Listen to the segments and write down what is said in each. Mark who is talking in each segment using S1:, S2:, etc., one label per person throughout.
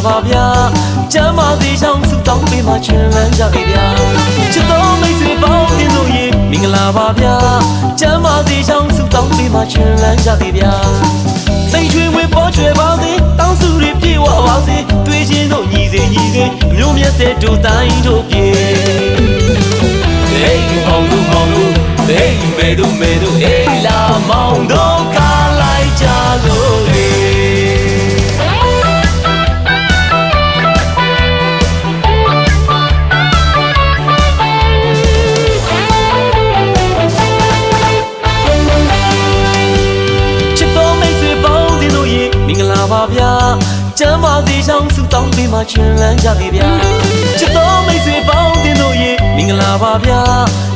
S1: ပါဗျာကျမ်းမာသေးချောင်းဆုတောင်းပေးမှချမ်းလန်းကြပြီဗျာချစ်တော်မိတ်ဆွေပေါင်းတင်လို့ရေမင်္ဂလာပါဗျာကျမ်းမာသေးချောင်းဆုတောင်းပေးမှချမ်းလန်းကြပြီဗျာစိတ်ချွေဝေပေါ်ကျွယ်ပါစေတောင်းစုတွေပြေဝပါစေတွေ့ချင်းတို့ညီစေညီစေမျိုးမြတ်တဲ့တို့တိုင်းတို့ပြေဟေးမောင်တို့မောင်တို့ဟေးမေတို့မေတို့အေးလာမောင်တို့ကားလိုက်ကြလို့လေပါဗျာကျမ်းမာသေးချောင်းဆုတောင်းပေးမှချမ်းလန်းကြပြီဗျာချစ်တော်မိတ်ဆွေပေါင်းတင်တို့ရေမင်္ဂလာပါဗျာ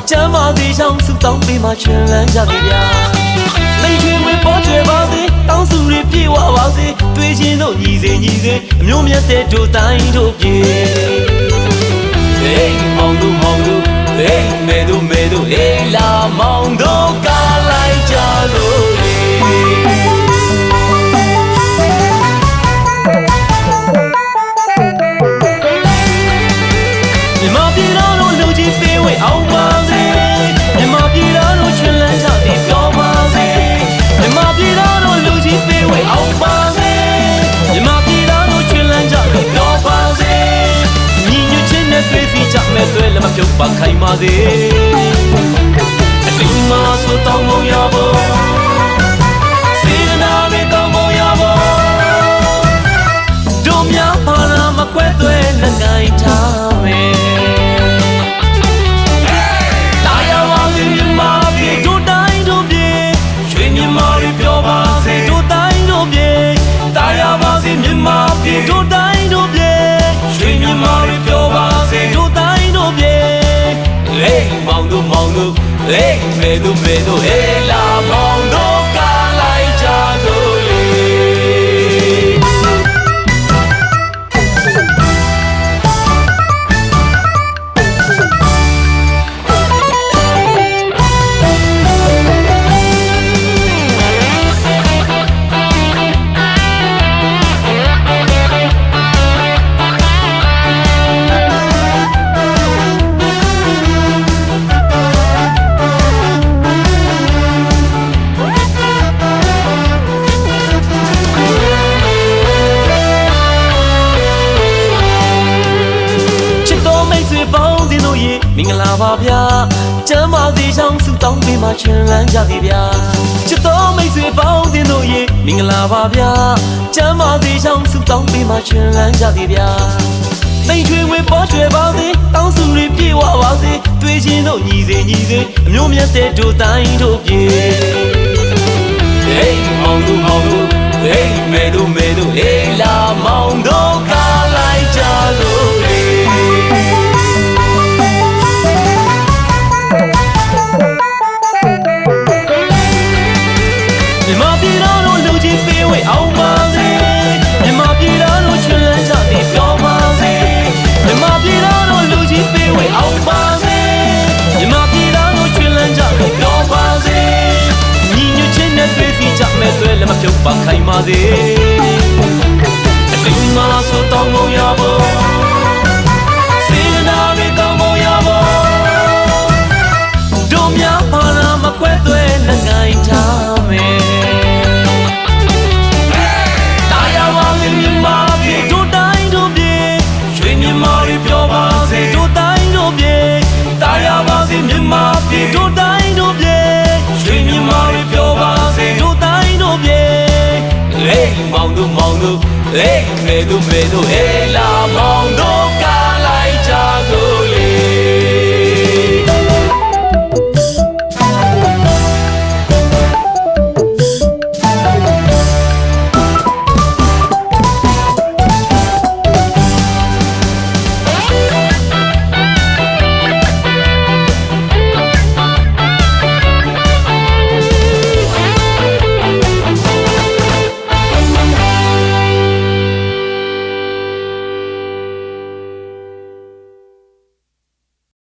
S1: ကျမ်းမာသေးချောင်းဆုတောင်းပေးမှချမ်းလန်းကြပြီဗျာစိတ်ချွေဝင်ပေါ်ကျွယ်ပါစေတောင်းစုတွေပြေဝပါစေတွေ့ချင်းတို့ညီစေညီစေအမျိုးမြတ်တဲ့တို့တိုင်းတို့ပြေဟေးမောင်တို့မောင်တို့ဟေးမေတို့မေတို့အေးလာမောင်တို့ကားလိုက်ကြလို့အောင်ပါစေမြမပြည်တော်တို့ချွန်လန်းကြသည်ပြောပါစေမြမပြည်တော်တို့လူကြီးပေးဝေအောင်ပါစေမြမပြည်တော်တို့ချွန်လန်းကြသည်ပြောပါစေညီညွတ်ခြင်းနဲ့တွေ့စီကြမဲ့တွေ့လည်းမပြုတ်ပါခိုင်ပါစေအလိမ္မာဆိုတောင်းမရဖို့စေနာမေတောင်းမရဖို့တို့များပါလာမခွဲသွဲလက်ငိုင်းထားမယ်မြန်မာပြည်တို့တိုင်းတို့ပြေရွှေမြန်မာတွေပြောပါစေတို့တိုင်းတို့ပြေဟေးမောင်တို့မောင်တို့ဟေးမေတို့မေတို့ဟေးလာမောင်တို့ကားလိုက်ကြတို့လေမင်္ဂလာပါဗျာကျမ်းမာသေးချောင်းဆုတောင်းပေးမှချမ်းလန်းကြပြီဗျာချစ်တော်မိတ်ဆွေပေါင်းတင်တို့ရေမင်္ဂလာပါဗျာကျမ်းမာသေးချောင်းဆုတောင်းပေးမှချမ်းလန်းကြပြီဗျာစိတ်ချွေဝေပေါ်ကျွယ်ပါစေတောင်းစုတွေပြေဝပါစေတွေ့ချင်းတို့ညီစေညီစေအမျိုးမြတ်တဲ့တို့တိုင်းတို့ပြေဟေးမောင်တို့မောင်တို့ဟေးမေတို့မေတို့အေးလာမောင်တို့ကားလိုက်ကြလို့လေမြန်မာပြည်တော်တို့လူကြီးပေးဝေအောင်ပါစေမြန်မာပြည်တော်တို့ချွန်လန်းကြသည်ပြောပါစေမြန်မာပြည်တော်တို့လူကြီးပေးဝေအောင်ပါစေမြန်မာပြည်တော်တို့ချွန်လန်းကြသည်ပြောပါစေညီညွတ်ခြင်းနဲ့တွေ့စီကြမဲ့တွေ့လည်းမပြုတ်ပါခိုင်ပါစေအလိမ္မာဆိုတောင်းမရဖို့စေနာမေတောင်းမရဖို့တို့များပါလာမခွဲသွဲလက်ငိုင်းထားမယ်မြန်မာပြည်တို့တိုင်းတို့ပြေရွှေမြန်မာတွေပြောပါစေတို့တိုင်းတို့ပြေတာယာပါစေမြန်မာပြည်တို့တိုင်းတို့ပြေရွှေမြန်မာတွေပြောပါစေတို့တိုင်းတို့ပြေဟေးမောင်တို့မောင်တို့ဟေးမေတို့မေတို့ဟေးလာမောင်တို့